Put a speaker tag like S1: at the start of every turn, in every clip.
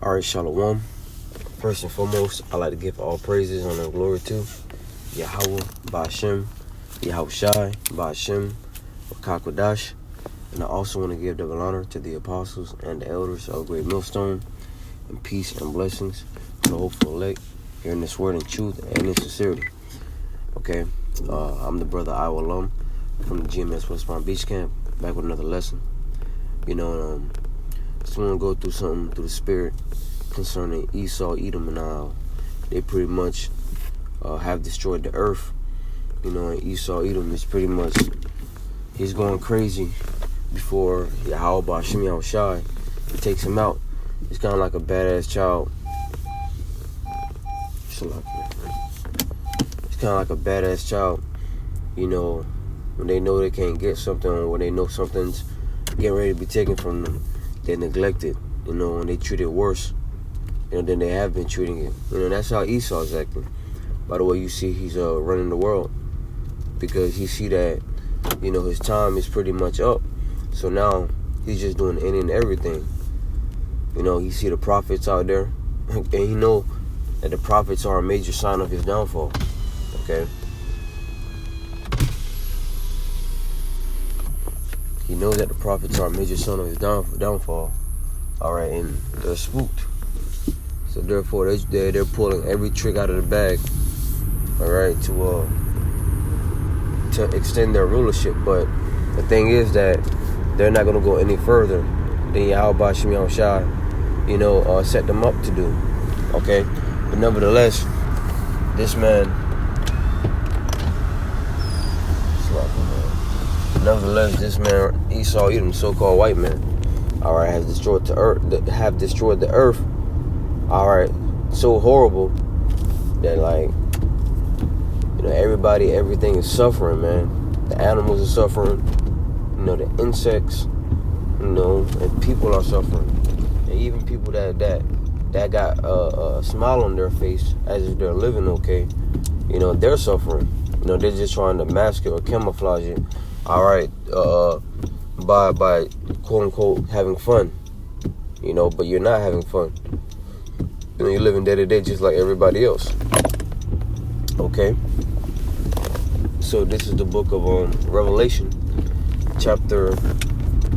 S1: Alright, Shalom. First and foremost, I like to give all praises, honor, and glory to Yahweh, Ba'ashem, Yahushai, Ba'ashem, Wakakwadash. And I also want to give double honor to the apostles and the elders of Great Millstone, and peace and blessings to the hopeful elect, hearing this word in truth and in sincerity. Okay, I'm the brother Iowa alum from the GMS West Palm Beach Camp, back with another lesson. Just want to go through something through the spirit concerning Esau, Edom, and how they pretty much have destroyed the earth. And Esau, Edom is pretty much, he's going crazy before Yahweh Ba'ashem Yahushai takes him out. It's kind of like a badass child. It's kind of like a badass child, when they know they can't get something, or when they know something's getting ready to be taken from them, they neglect it, and they treat it worse, than they have been treating it. That's how Esau's acting. By the way, you see he's running the world because he see that, his time is pretty much up. So now he's just doing any and everything. He see the prophets out there, and he know that the prophets are a major sign of his downfall. Okay. He knows that the prophets are a major sign of his downfall. All right, and they're spooked. So therefore, they're pulling every trick out of the bag. All right, to extend their rulership. But the thing is that they're not gonna go any further than Yahweh Ba'ashem Yahushai, set them up to do. Okay, but nevertheless, this man. Nevertheless, this man, Esau, Edom, so-called white man, all right, has destroyed the earth. Have destroyed the earth. All right, so horrible that everybody, everything is suffering, man. The animals are suffering. The insects, and people are suffering. And even people that got a smile on their face as if they're living okay, they're suffering. They're just trying to mask it or camouflage it. All right, by quote unquote having fun, but you're not having fun. You're living day to day just like everybody else. Okay. So this is the book of Revelation, chapter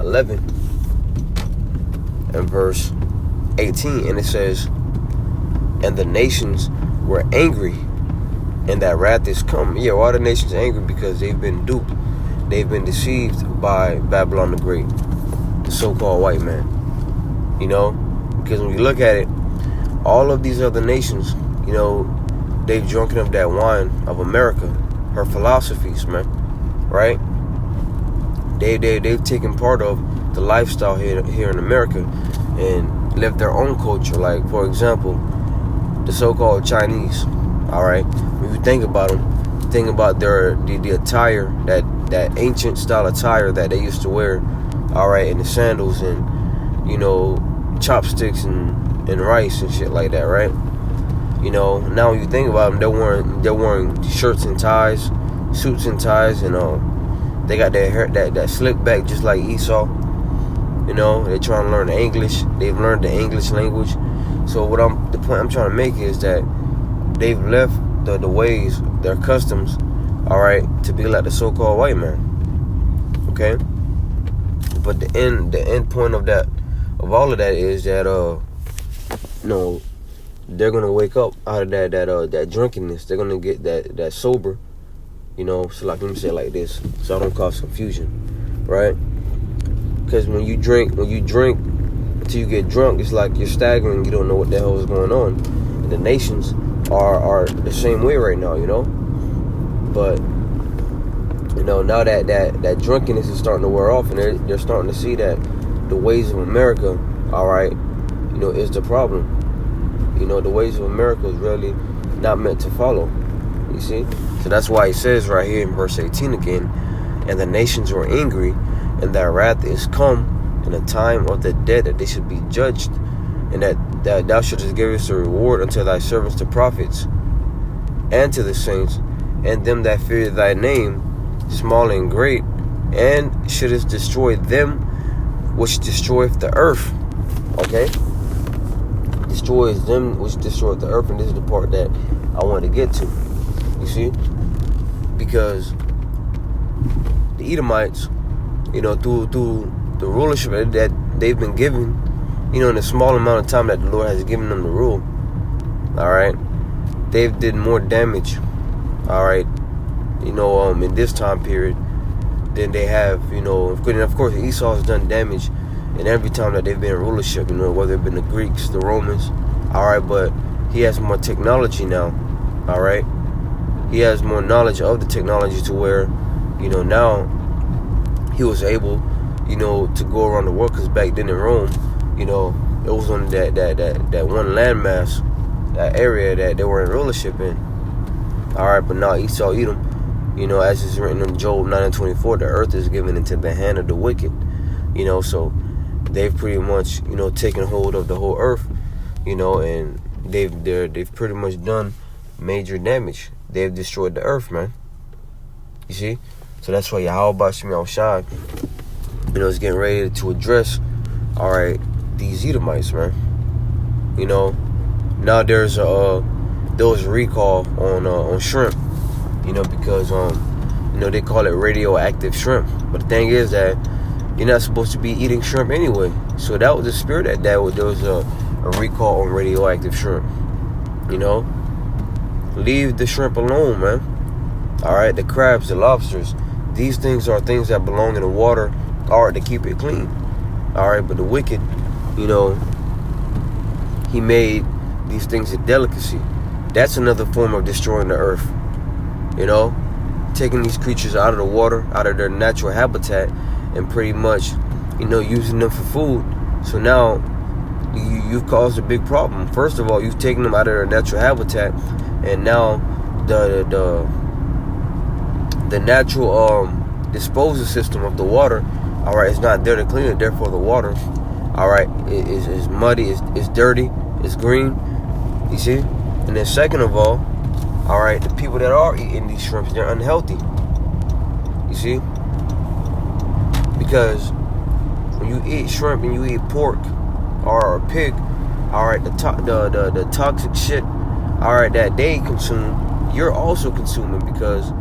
S1: 11 and verse 18, and it says, "And the nations were angry, and that wrath is come." Yeah, why the nations are angry? Because they've been duped. They've been deceived by Babylon the Great, the so-called white man. Because when you look at it, all of these other nations, they've drunken of that wine of America, her philosophies, man, right? They've taken part of the lifestyle here in America and lived their own culture. Like, for example, the so-called Chinese, all right? When you think about them, think about the attire, that ancient style attire that they used to wear, all right, and the sandals and chopsticks and rice and shit like that, right? Now when you think about them, they're wearing shirts and ties, suits and ties, and they got their hair that slick back just like Esau. They're trying to learn the English. They've learned the English language. So the point I'm trying to make is that they've left the ways, their customs, all right, to be like the so-called white man. Okay, but the end point of all of that is that they're gonna wake up out of that drunkenness. They're gonna get that sober. So let me say it like this, so I don't cause confusion, right? Because when you drink until you get drunk, it's like you're staggering. You don't know what the hell is going on. And the nations are the same way right now, But now that drunkenness is starting to wear off, and they're starting to see that the ways of America, all right, is the problem. The ways of America is really not meant to follow. You see? So that's why it says right here in verse 18 again, "And the nations were angry, and their wrath is come, in the time of the dead, that they should be judged, and that thou shouldest give us a reward unto thy servants the prophets, and to the saints, and them that fear thy name, small and great, and shouldest destroy them which destroyeth the earth." Okay? destroys them, which destroys the earth. And this is the part that I want to get to. You see? Because the Edomites, through the rulership that they've been given, in the small amount of time that the Lord has given them to rule, all right, they've did more damage, all right, in this time period than they have, and of course Esau has done damage in every time that they've been in rulership, whether it been the Greeks, the Romans, all right, but he has more technology now, all right, he has more knowledge of the technology to where, now he was able, to go around the world, because back then in Rome, it was on that one landmass, that area that they were in rulership in. All right, but now Esau, Edom, as is written in Job 9:24, the earth is given into the hand of the wicked. So they've pretty much, taken hold of the whole earth, and they've pretty much done major damage. They've destroyed the earth, man. You see? So that's why Yahweh Shem Yahushai, is getting ready to address, all right, these Edomites, man. Now there was a recall on shrimp, because they call it radioactive shrimp. But the thing is that you're not supposed to be eating shrimp anyway. So that was the spirit that there was a recall on radioactive shrimp. Leave the shrimp alone, man. All right, the crabs, the lobsters, these things are things that belong in the water, all right, to keep it clean. All right, but the wicked, he made these things a delicacy. That's another form of destroying the earth. Taking these creatures out of the water, out of their natural habitat, and pretty much, using them for food. So now you've caused a big problem. First of all, you've taken them out of their natural habitat, and now the natural disposal system of the water, all right, it's not there to clean it. Therefore, the water, all right, is muddy, it's dirty, it's green. You see? And then second of all right, the people that are eating these shrimps, they're unhealthy. You see? Because when you eat shrimp and you eat pork or pig, all right, the toxic shit, all right, that they consume, you're also consuming, because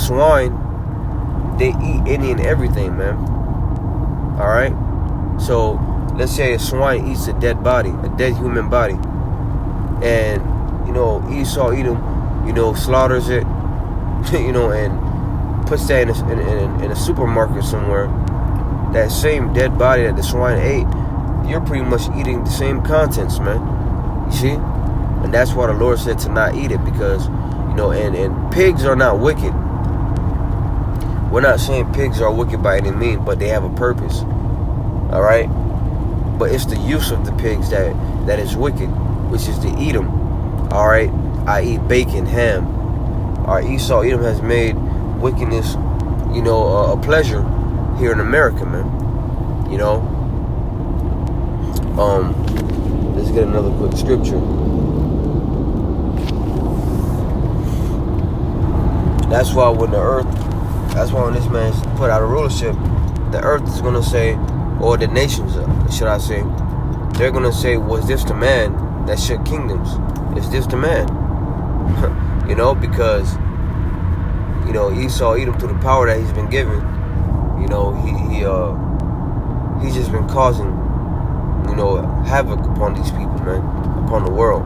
S1: swine, they eat any and everything, man. All right. So let's say a swine eats a dead body, a dead human body, and Esau Edom, slaughters it, and puts that in a supermarket somewhere. That same dead body that the swine ate, you're pretty much eating the same contents, man. You see? And that's why the Lord said to not eat it, because and pigs are not wicked. We're not saying pigs are wicked by any means, but they have a purpose. All right? But it's the use of the pigs that is wicked, which is to eat them. All right? I.e. bacon, ham. All right, Esau, Edom has made wickedness, a pleasure here in America, man. Let's get another quick scripture. That's why when this man's put out of rulership, the earth is going to say, or the nations, should I say, they're going to say, was this the man that shook kingdoms? Is this the man? Because, Esau, Edom, through the power that he's been given, he's just been causing, havoc upon these people, man, upon the world.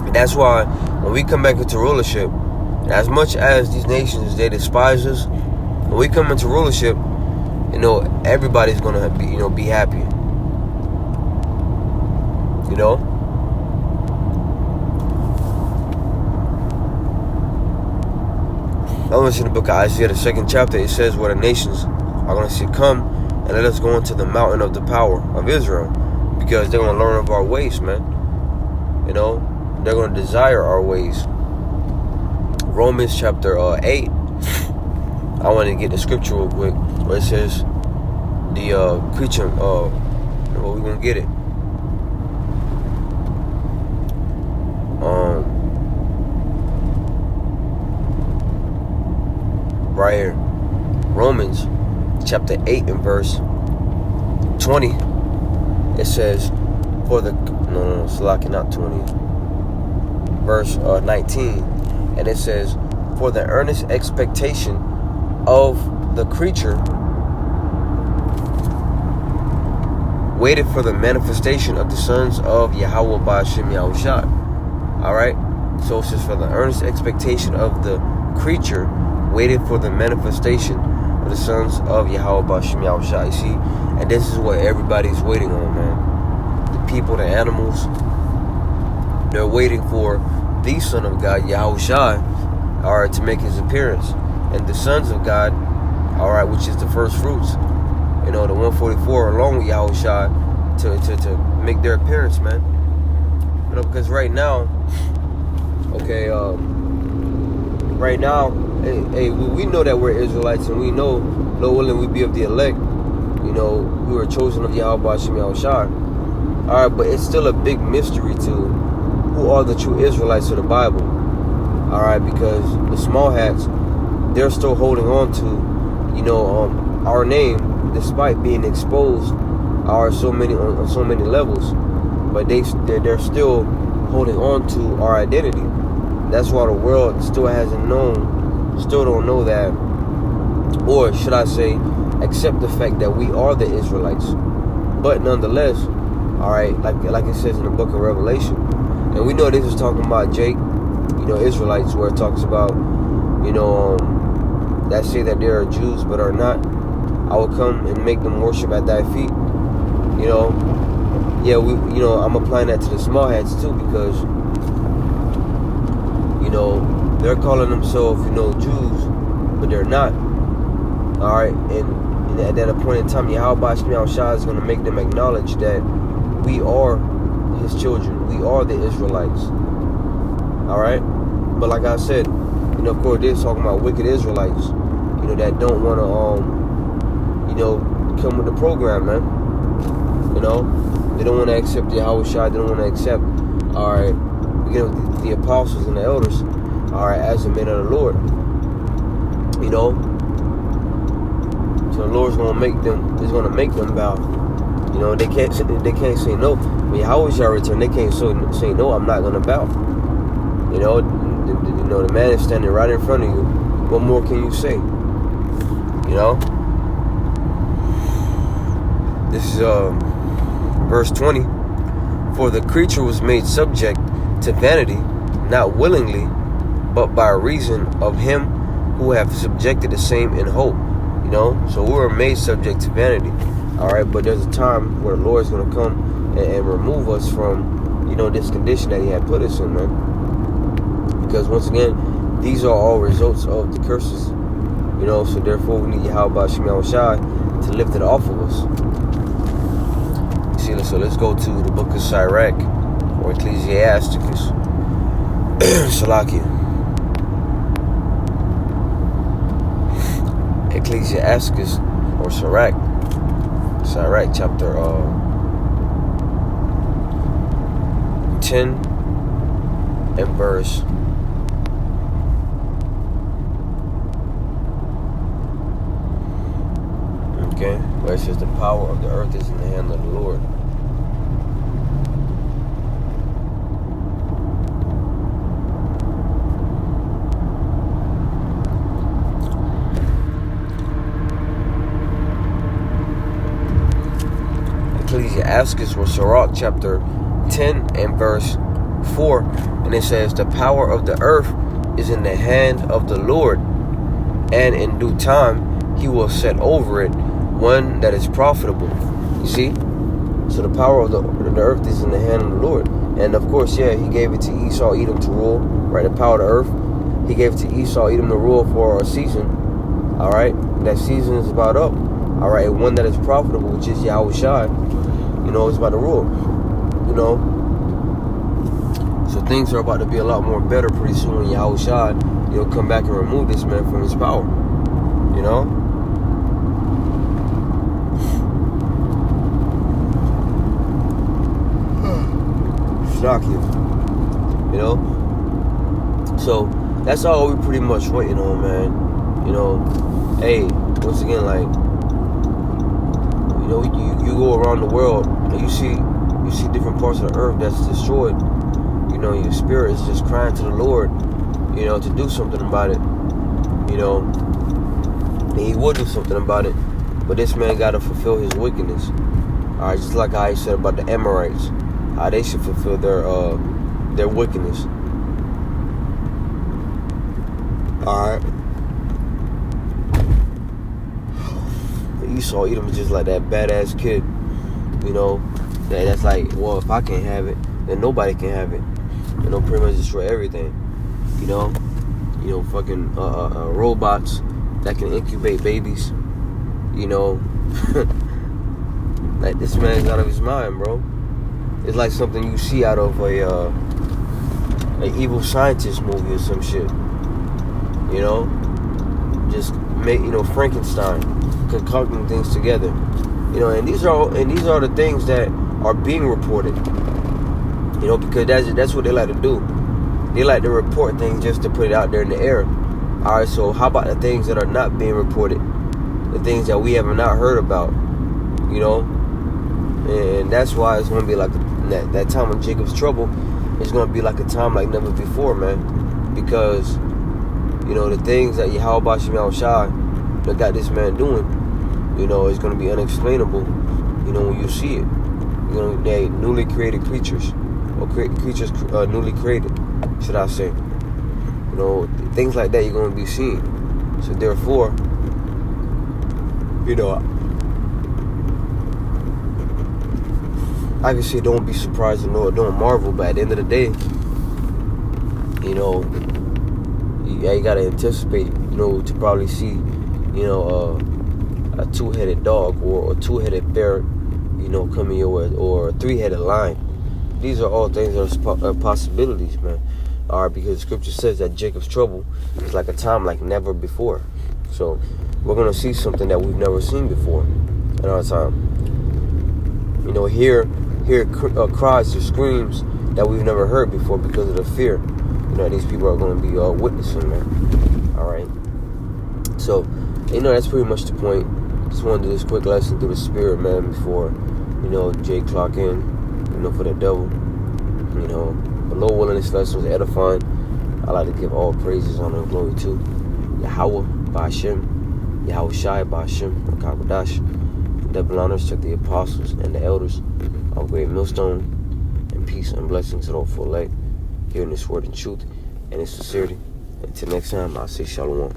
S1: And that's why when we come back into rulership, as much as these nations, they despise us, when we come into rulership, everybody's gonna be happy. I want to see the book of Isaiah, the 2nd chapter. It says where the nations are going to say, come and let us go into the mountain of the power of Israel, because they're going to learn of our ways, man. They're going to desire our ways. Romans chapter 8. I want to get the scripture real quick where it says the creature. Well, we're going to get it. Right here, Romans chapter 8 and verse 20. It says, For the Salaki, not 20. Verse 19, and it says, "For the earnest expectation of the creature waited for the manifestation of the sons of Yahweh Ba'ashem Yahushua." All right. So it says, "For the earnest expectation of the creature waited for the manifestation of the sons of Yahweh Ba'ashem Yahushua." You see, and this is what everybody's waiting on, man. The people, the animals, they're waiting for the Son of God, Yahushua, all right, to make his appearance, and the sons of God, all right, which is the first fruits, the 144 along with Yahushua to make their appearance, man. Because right now, right now, hey, we know that we're Israelites, and we know, Lord willing, we be of the elect. We were chosen of Yahweh Ba'ashem Yahushua. All right, but it's still a big mystery to who are the true Israelites of the Bible. All right, because the small hats, they're still holding on to, our name, despite being exposed, on so many levels. But they're still holding on to our identity. That's why the world still don't know that, or should I say, accept the fact that we are the Israelites. But nonetheless, all right, like it says in the book of Revelation, and we know this is talking about Jake, Israelites, where it talks about, that say that they are Jews but are not. I will come and make them worship at thy feet. I'm applying that to the small hats too, because they're calling themselves Jews, but they're not. All right, and at that point in time, Yahweh Ba'ashem Yahushua is going to make them acknowledge that we are his children, we are the Israelites. All right, but like I said, of course, they're talking about wicked Israelites, that don't want to come with the program, man. They don't want to accept Yahushua. They don't want to accept, all right, the apostles and the elders, all right, as the men of the Lord. So the Lord's gonna make them. He's gonna make them bow. They can't say no. When Yahushua return, they can't say no. I'm not gonna bow. The man is standing right in front of you. What more can you say? This is verse 20. "For the creature was made subject to vanity, not willingly, but by reason of him who hath subjected the same in hope." So we were made subject to vanity. All right, but there's a time where the Lord is going to come and remove us from, this condition that he had put us in, man. Because once again, these are all results of the curses. So therefore we need Yahweh Ba'ashem Yahushua to lift it off of us. So let's go to the book of Sirach, or Ecclesiasticus. Salakia. Ecclesiasticus, or Sirach chapter 10 and verse 10. Where it says, "The power of the earth is in the hand of the Lord." Ecclesiasticus, or Sirach chapter 10 and verse 4, and it says, "The power of the earth is in the hand of the Lord, and in due time he will set over it one that is profitable." You see? So the power of the earth is in the hand of the Lord. And of course, he gave it to Esau, Edom to rule, right? The power of the earth. He gave it to Esau, Edom to rule for a season. All right? That season is about up. All right? And one that is profitable, which is Yahushua, is about to rule. So things are about to be a lot more better pretty soon when Yahushua, he'll come back and remove this man from his power. Shock you. So that's all we pretty much waiting on, man. Hey, once again, you go around the world and you see different parts of the earth that's destroyed, you know, your spirit is just crying to the Lord, you know, to do something about it, you know, and he will do something about it. But this man got to fulfill his wickedness. All right, just like how he said about the Amorites, how they should fulfill their wickedness. All right. Esau, Edom was just like that badass kid, you know, that's like, well, if I can't have it, then nobody can have it. You know, pretty much destroy everything. You know, fucking robots that can incubate babies. You know, like this man's out of his mind, bro. It's like something you see out of a evil scientist movie or some shit. You know, just make, you know, Frankenstein concocting things together. You know, and these are the things that are being reported. You know, because that's what they like to do. They like to report things just to put it out there in the air. All right, so how about the things that are not being reported? The things that we have not heard about, you know? And that's why it's going to be like that time of Jacob's trouble. It's going to be like a time like never before, man. Because, you know, the things that Yahweh Shem Shai that got this man doing, you know, is going to be unexplainable, you know, when you see it. You know, they newly created creatures, or creatures newly created, should I say. You know, things like that you're going to be seeing. So therefore, you know, I can say don't be surprised or don't marvel, but at the end of the day, you know, you got to anticipate, you know, to probably see, you know, a two-headed dog or a two-headed bear, you know, coming your way, or a three-headed lion. These are all things that are possibilities, man. All right, because the scripture says that Jacob's trouble is like a time like never before. So we're going to see something that we've never seen before in our time. You know, hear cries or screams that we've never heard before because of the fear, you know, these people are going to be witnessing, man. All right. So, you know, that's pretty much the point. Just wanted to do this quick lesson through the spirit, man, before, you know, Jay clock in, you know, for the devil. You know, the Lord willing, this lesson was edifying. I like to give all praises, honor, and glory to Yahweh, Ba'ashem, Yahweh Shai, Ba'ashem, Rakabadash. Double honors to the apostles and the elders of Great Millstone, and peace and blessings to all full light, hearing this word in truth and in sincerity. Until next time, I'll say shalom.